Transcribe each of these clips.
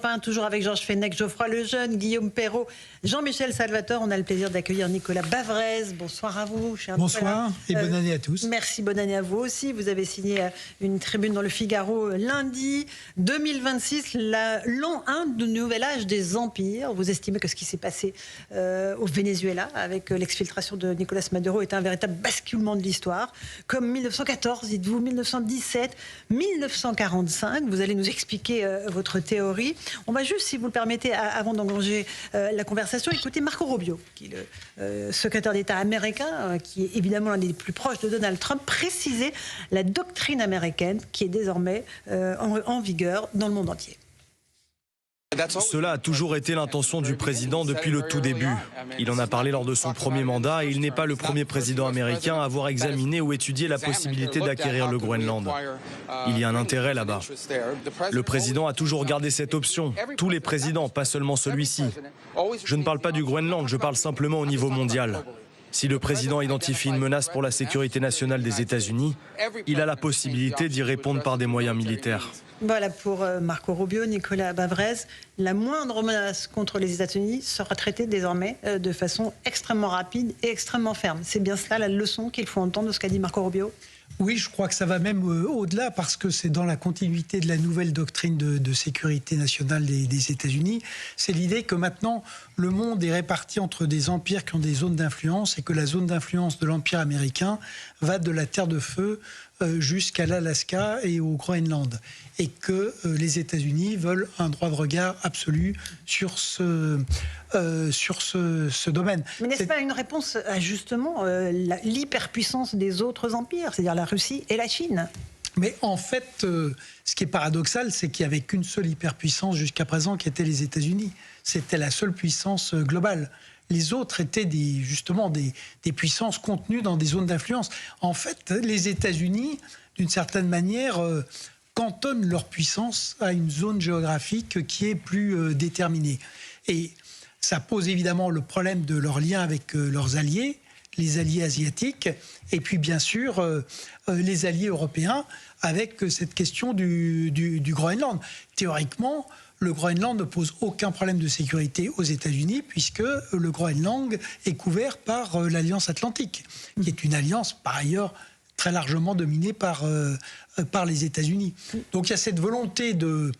fin, toujours avec Georges Fenech, Geoffroy Lejeune, Guillaume Perrault, Jean-Michel Salvatore. On a le plaisir d'accueillir Nicolas Bavrez. Bonsoir à vous, cher Bonsoir Nicolas. Et bonne année à tous. Merci, bonne année à vous aussi. Vous avez signé une tribune dans le Figaro lundi 2026, l'an 1 du nouvel âge des empires. Vous estimez que ce qui s'est passé au Venezuela avec l'exfiltration de Nicolas Maduro est un véritable basculement de l'histoire. Comme 1914, dites-vous, 1917, 1945. Vous allez nous expliquer votre théorie. On va juste, si vous le permettez, avant d'engranger la conversation, écouter Marco Rubio, qui est le secrétaire d'État américain, qui est évidemment l'un des plus proches de Donald Trump, préciser la doctrine américaine qui est désormais en vigueur dans le monde entier. Cela a toujours été l'intention du président depuis le tout début. Il en a parlé lors de son premier mandat et il n'est pas le premier président américain à avoir examiné ou étudié la possibilité d'acquérir le Groenland. Il y a un intérêt là-bas. Le président a toujours gardé cette option. Tous les présidents, pas seulement celui-ci. Je ne parle pas du Groenland, je parle simplement au niveau mondial. Si le président identifie une menace pour la sécurité nationale des États-Unis, il a la possibilité d'y répondre par des moyens militaires. Voilà pour Marco Rubio, Nicolas Bavrez. La moindre menace contre les États-Unis sera traitée désormais de façon extrêmement rapide et extrêmement ferme. C'est bien cela la leçon qu'il faut entendre de ce qu'a dit Marco Rubio ? Oui, je crois que ça va même au-delà parce que c'est dans la continuité de la nouvelle doctrine de sécurité nationale des États-Unis. C'est l'idée que maintenant, le monde est réparti entre des empires qui ont des zones d'influence et que la zone d'influence de l'empire américain va de la Terre de Feu jusqu'à l'Alaska et au Groenland. Et que les États-Unis veulent un droit de regard absolu sur ce domaine. Mais n'est-ce pas une réponse à justement l'hyperpuissance des autres empires, c'est-à-dire la Russie et la Chine ? Mais en fait, ce qui est paradoxal, c'est qu'il n'y avait qu'une seule hyperpuissance jusqu'à présent qui était les États-Unis. C'était la seule puissance globale. Les autres étaient justement des puissances contenues dans des zones d'influence. En fait, les États-Unis, d'une certaine manière, cantonnent leur puissance à une zone géographique qui est plus déterminée. Et ça pose évidemment le problème de leur lien avec leurs alliés, les alliés asiatiques, et puis bien sûr les alliés européens avec cette question du Groenland. Théoriquement, le Groenland ne pose aucun problème de sécurité aux États-Unis puisque le Groenland est couvert par l'Alliance Atlantique, qui est une alliance par ailleurs très largement dominée par les États-Unis. Donc il y a cette volonté de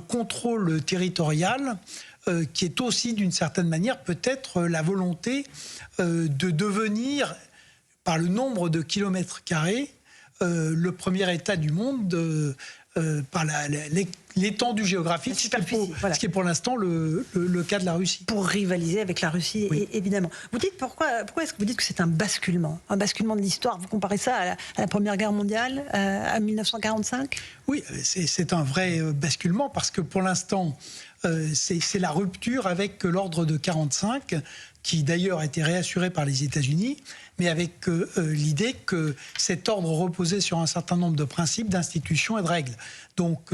contrôle territorial qui est aussi d'une certaine manière peut-être la volonté de devenir, par le nombre de kilomètres carrés, le premier État du monde par l'étendue géographique, ce qui est pour l'instant le cas de la Russie. Pour rivaliser avec la Russie, oui. Évidemment. Vous dites pourquoi est-ce que vous dites que c'est un basculement de l'histoire? Vous comparez ça à la Première Guerre mondiale, à 1945? Oui, c'est un vrai basculement parce que pour l'instant, c'est la rupture avec l'ordre de 1945, qui d'ailleurs a été réassuré par les États-Unis, mais avec l'idée que cet ordre reposait sur un certain nombre de principes, d'institutions et de règles. Donc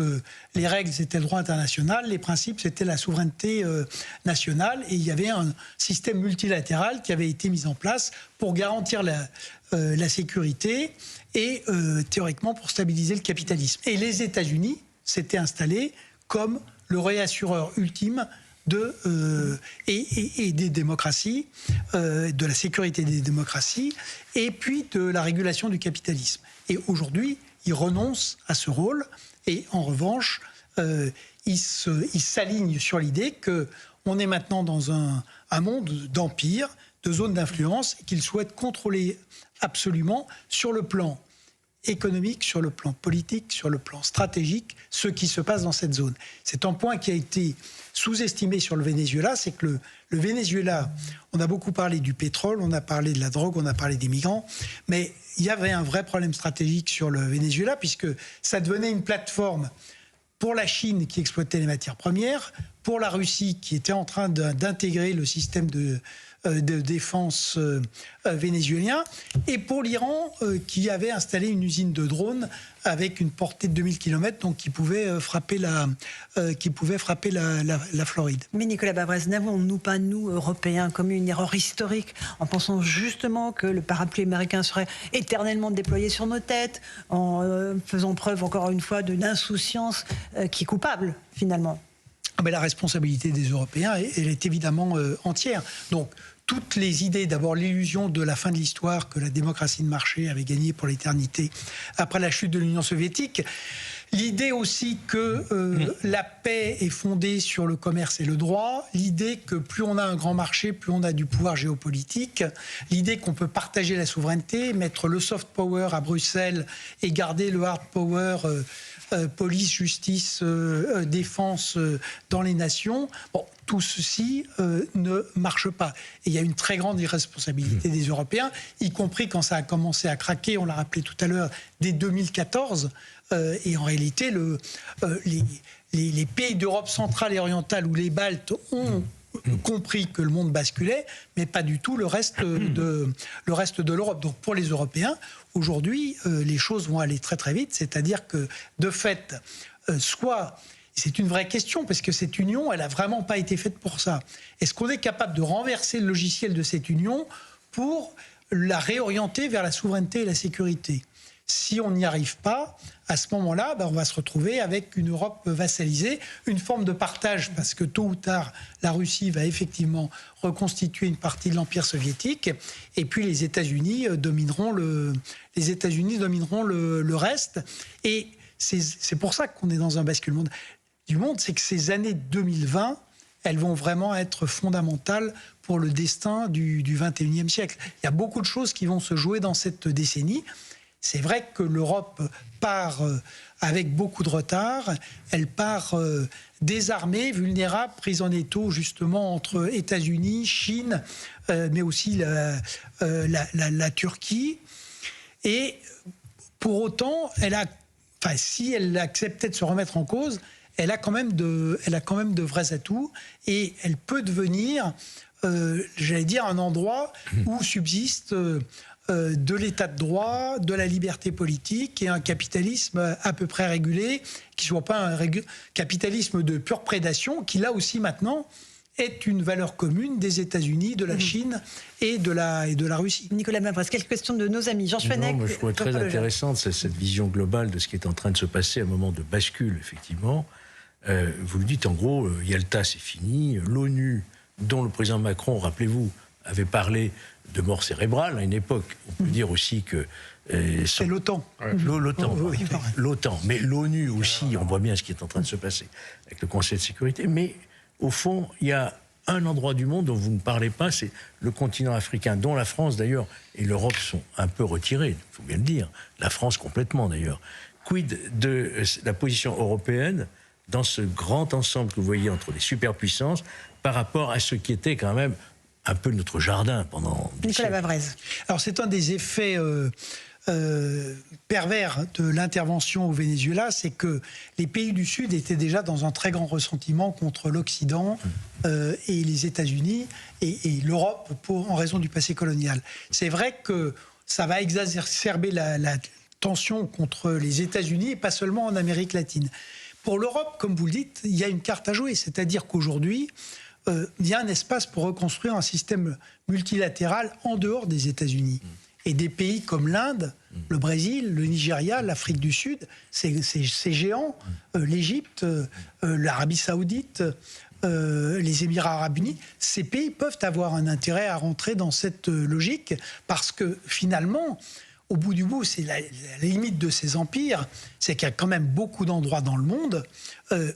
les règles, c'était le droit international, les principes, c'était la souveraineté nationale, et il y avait un système multilatéral qui avait été mis en place pour garantir la sécurité et théoriquement pour stabiliser le capitalisme. Et les États-Unis s'étaient installés comme le réassureur ultime et des démocraties, de la sécurité des démocraties, et puis de la régulation du capitalisme. Et aujourd'hui, ils renoncent à ce rôle, et en revanche, ils s'alignent sur l'idée qu'on est maintenant dans un monde d'empire, de zones d'influence, et qu'ils souhaitent contrôler absolument sur le plan économique, sur le plan politique, sur le plan stratégique, ce qui se passe dans cette zone. C'est un point qui a été sous-estimé sur le Venezuela, c'est que le Venezuela, on a beaucoup parlé du pétrole, on a parlé de la drogue, on a parlé des migrants, mais il y avait un vrai problème stratégique sur le Venezuela, puisque ça devenait une plateforme pour la Chine qui exploitait les matières premières, pour la Russie qui était en train d'intégrer le système de défense vénézuélien, et pour l'Iran qui avait installé une usine de drones avec une portée de 2000 km, donc qui pouvait frapper la Floride. Mais Nicolas Bavrez, n'avons-nous pas, nous, Européens, commis une erreur historique en pensant justement que le parapluie américain serait éternellement déployé sur nos têtes, en faisant preuve encore une fois d'une insouciance qui est coupable, finalement? Mais la responsabilité des Européens, elle est évidemment entière. Donc, toutes les idées, d'abord l'illusion de la fin de l'histoire, que la démocratie de marché avait gagné pour l'éternité après la chute de l'Union soviétique. L'idée aussi que la paix est fondée sur le commerce et le droit. L'idée que plus on a un grand marché, plus on a du pouvoir géopolitique. L'idée qu'on peut partager la souveraineté, mettre le soft power à Bruxelles et garder le hard power police, justice, défense dans les nations. Bon, tout ceci ne marche pas. Et il y a une très grande irresponsabilité des Européens, y compris quand ça a commencé à craquer, on l'a rappelé tout à l'heure, dès 2014. Et en réalité, les pays d'Europe centrale et orientale ou les Baltes ont compris que le monde basculait, mais pas du tout le reste de l'Europe. Donc pour les Européens, aujourd'hui, les choses vont aller très très vite, c'est-à-dire que de fait, soit... C'est une vraie question, parce que cette union, elle n'a vraiment pas été faite pour ça. Est-ce qu'on est capable de renverser le logiciel de cette union pour la réorienter vers la souveraineté et la sécurité ? Si on n'y arrive pas, à ce moment-là, on va se retrouver avec une Europe vassalisée, une forme de partage, parce que tôt ou tard, la Russie va effectivement reconstituer une partie de l'Empire soviétique, et puis les États-Unis domineront le reste. Et c'est pour ça qu'on est dans un basculement du monde, c'est que ces années 2020, elles vont vraiment être fondamentales pour le destin du 21e siècle. Il y a beaucoup de choses qui vont se jouer dans cette décennie. C'est vrai que l'Europe part avec beaucoup de retard. Elle part désarmée, vulnérable, prise en étau justement entre États-Unis, Chine, mais aussi la Turquie. Et pour autant, si elle acceptait de se remettre en cause, elle a quand même de vrais atouts, et elle peut devenir, j'allais dire, un endroit où subsiste de l'état de droit, de la liberté politique et un capitalisme à peu près régulé, qui ne soit pas un capitalisme de pure prédation, qui là aussi maintenant est une valeur commune des États-Unis, de la Chine et de la Russie. Nicolas Mavres, quelques questions de nos amis. Jean Schwenneck. Je trouvais très intéressante cette vision globale de ce qui est en train de se passer, un moment de bascule, effectivement. Vous le dites, en gros, Yalta, c'est fini. L'ONU, dont le président Macron, rappelez-vous, avait parlé de mort cérébrale à une époque. On peut dire aussi que... c'est l'OTAN. L'OTAN. Mais l'ONU aussi, on voit bien ce qui est en train de se passer avec le Conseil de sécurité. Mais au fond, il y a un endroit du monde dont vous ne parlez pas, c'est le continent africain, dont la France d'ailleurs et l'Europe sont un peu retirés, il faut bien le dire. La France complètement d'ailleurs. Quid de la position européenne dans ce grand ensemble que vous voyez entre les superpuissances par rapport à ce qui était quand même un peu notre jardin pendant des siècles. Nicolas Mavres. Alors c'est un des effets pervers de l'intervention au Venezuela, c'est que les pays du Sud étaient déjà dans un très grand ressentiment contre l'Occident et les États-Unis et l'Europe en raison du passé colonial. C'est vrai que ça va exacerber la tension contre les États-Unis et pas seulement en Amérique latine. Pour l'Europe, comme vous le dites, il y a une carte à jouer, c'est-à-dire qu'aujourd'hui, il y a un espace pour reconstruire un système multilatéral en dehors des États-Unis. Et des pays comme l'Inde, le Brésil, le Nigeria, l'Afrique du Sud, ces géants, l'Égypte, l'Arabie Saoudite, les Émirats Arabes Unis, ces pays peuvent avoir un intérêt à rentrer dans cette logique parce que finalement, au bout du bout, c'est la limite de ces empires, c'est qu'il y a quand même beaucoup d'endroits dans le monde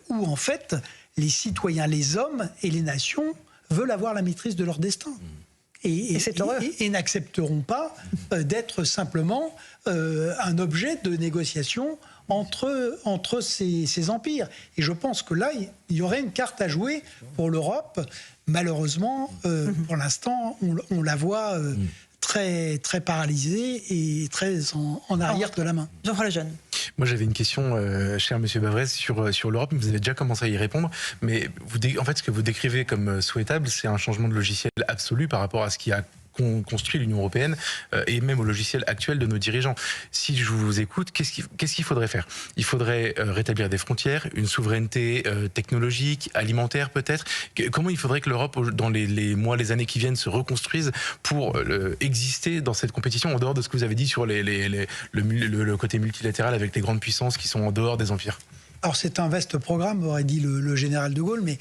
où en fait les citoyens, les hommes et les nations veulent avoir la maîtrise de leur destin. Et n'accepteront pas d'être simplement un objet de négociation entre ces empires. Et je pense que là, il y aurait une carte à jouer pour l'Europe. Malheureusement, pour l'instant, on la voit très, très paralysée et très en arrière de la main. Jean-François Lejeune. Moi, j'avais une question, cher Monsieur Bavrez, sur l'Europe. Vous avez déjà commencé à y répondre. Mais en fait, ce que vous décrivez comme souhaitable, c'est un changement de logiciel absolu par rapport à ce qui a construit l'Union européenne et même au logiciel actuel de nos dirigeants. Si je vous écoute, qu'est-ce qu'il faudrait faire ? Il faudrait rétablir des frontières, une souveraineté technologique, alimentaire peut-être. Comment il faudrait que l'Europe, dans les mois, les années qui viennent, se reconstruise pour exister dans cette compétition, en dehors de ce que vous avez dit sur le côté multilatéral avec les grandes puissances qui sont en dehors des empires ? Alors c'est un vaste programme, aurait dit le général de Gaulle, mais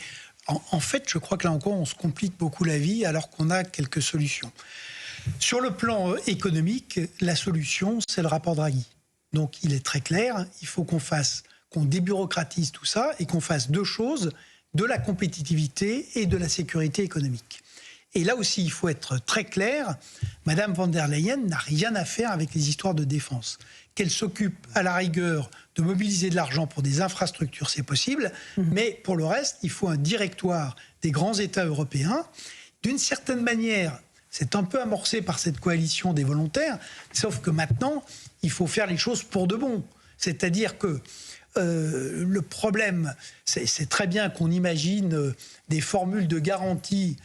en fait, je crois que là encore, on se complique beaucoup la vie alors qu'on a quelques solutions. Sur le plan économique, la solution, c'est le rapport Draghi. Donc il est très clair, il faut qu'on débureaucratise tout ça et qu'on fasse deux choses, de la compétitivité et de la sécurité économique. Et là aussi, il faut être très clair, Madame von der Leyen n'a rien à faire avec les histoires de défense. Qu'elle s'occupe à la rigueur de mobiliser de l'argent pour des infrastructures, c'est possible, mais pour le reste, il faut un directoire des grands États européens. D'une certaine manière, c'est un peu amorcé par cette coalition des volontaires, sauf que maintenant, il faut faire les choses pour de bon. C'est-à-dire que le problème, c'est très bien qu'on imagine des formules de garantie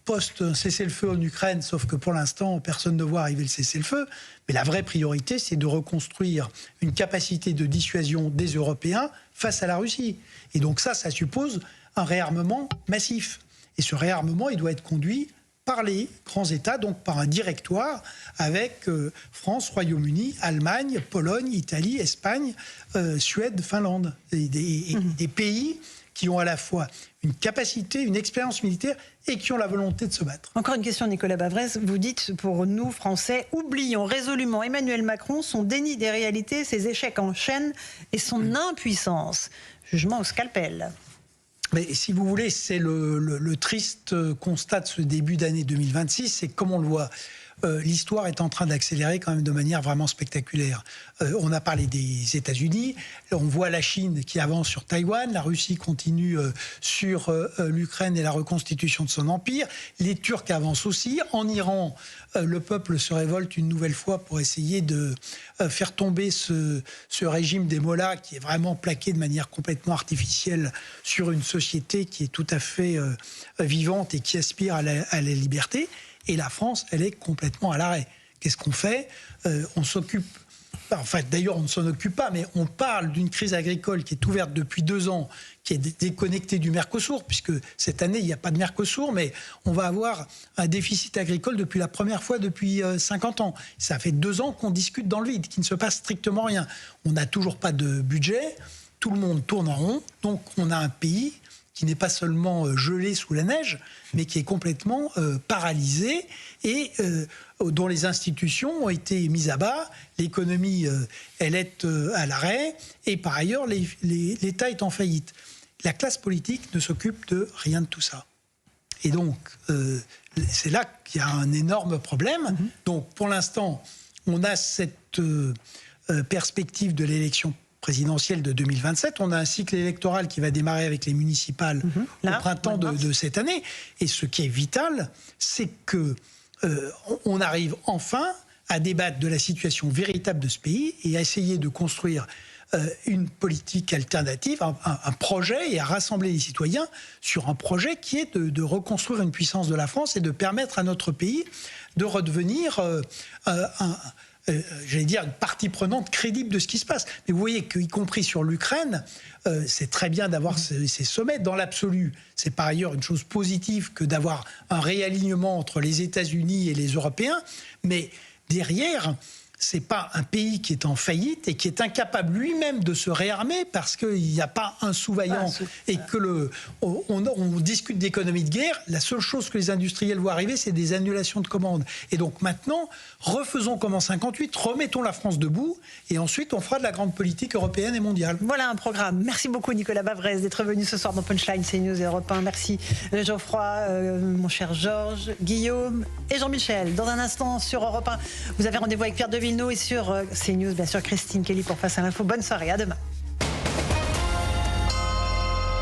post-cessez-le-feu en Ukraine, sauf que pour l'instant, personne ne voit arriver le cessez-le-feu. Mais la vraie priorité, c'est de reconstruire une capacité de dissuasion des Européens face à la Russie. Et donc ça suppose un réarmement massif. Et ce réarmement, il doit être conduit par les grands États, donc par un directoire avec France, Royaume-Uni, Allemagne, Pologne, Italie, Espagne, Suède, Finlande. Des pays qui ont à la fois une capacité, une expérience militaire et qui ont la volonté de se battre. Encore une question, Nicolas Bavrez. Vous dites, pour nous, Français, oublions résolument Emmanuel Macron, son déni des réalités, ses échecs en chaîne et son impuissance. Jugement au scalpel. Mais si vous voulez, c'est le triste constat de ce début d'année 2026, c'est comme on le voit, l'histoire est en train d'accélérer quand même de manière vraiment spectaculaire. On a parlé des États-Unis, on voit la Chine qui avance sur Taïwan, la Russie continue sur l'Ukraine et la reconstitution de son empire, les Turcs avancent aussi. En Iran, le peuple se révolte une nouvelle fois pour essayer de faire tomber ce régime des mollahs qui est vraiment plaqué de manière complètement artificielle sur une société qui est tout à fait vivante et qui aspire à la liberté. Et la France, elle est complètement à l'arrêt. Qu'est-ce qu'on fait ? On s'occupe... Enfin, d'ailleurs, on ne s'en occupe pas, mais on parle d'une crise agricole qui est ouverte depuis 2 ans, qui est déconnectée du Mercosur, puisque cette année, il n'y a pas de Mercosur, mais on va avoir un déficit agricole depuis la première fois depuis 50 ans. Ça fait 2 ans qu'on discute dans le vide, qu'il ne se passe strictement rien. On n'a toujours pas de budget, tout le monde tourne en rond, donc on a un pays qui n'est pas seulement gelé sous la neige, mais qui est complètement paralysé et dont les institutions ont été mises à bas. L'économie, elle est à l'arrêt et par ailleurs, l'État est en faillite. La classe politique ne s'occupe de rien de tout ça. Et donc, c'est là qu'il y a un énorme problème. Donc, pour l'instant, on a cette perspective de l'élection présidentielle de 2027. On a un cycle électoral qui va démarrer avec les municipales au printemps de cette année. Et ce qui est vital, c'est que on arrive enfin à débattre de la situation véritable de ce pays et à essayer de construire une politique alternative, un projet, et à rassembler les citoyens sur un projet qui est de reconstruire une puissance de la France et de permettre à notre pays de redevenir j'allais dire, une partie prenante crédible de ce qui se passe. Mais vous voyez qu'y compris sur l'Ukraine, c'est très bien d'avoir ces sommets. Dans l'absolu, c'est par ailleurs une chose positive que d'avoir un réalignement entre les États-Unis et les Européens. Mais derrière, c'est pas un pays qui est en faillite et qui est incapable lui-même de se réarmer parce qu'il n'y a pas un sous-vaillant et que on discute d'économie de guerre. La seule chose que les industriels voient arriver, c'est des annulations de commandes. Et donc maintenant, refaisons comme en 58, remettons la France debout et ensuite on fera de la grande politique européenne et mondiale. Voilà un programme. Merci beaucoup Nicolas Bavrez d'être venu ce soir dans Punchline CNews et Europe 1. Merci Geoffroy, mon cher Georges, Guillaume et Jean-Michel. Dans un instant sur Europe 1, vous avez rendez-vous avec Pierre Devilleneux et sur CNews, bien sûr, Christine Kelly pour Face à l'info. Bonne soirée, à demain.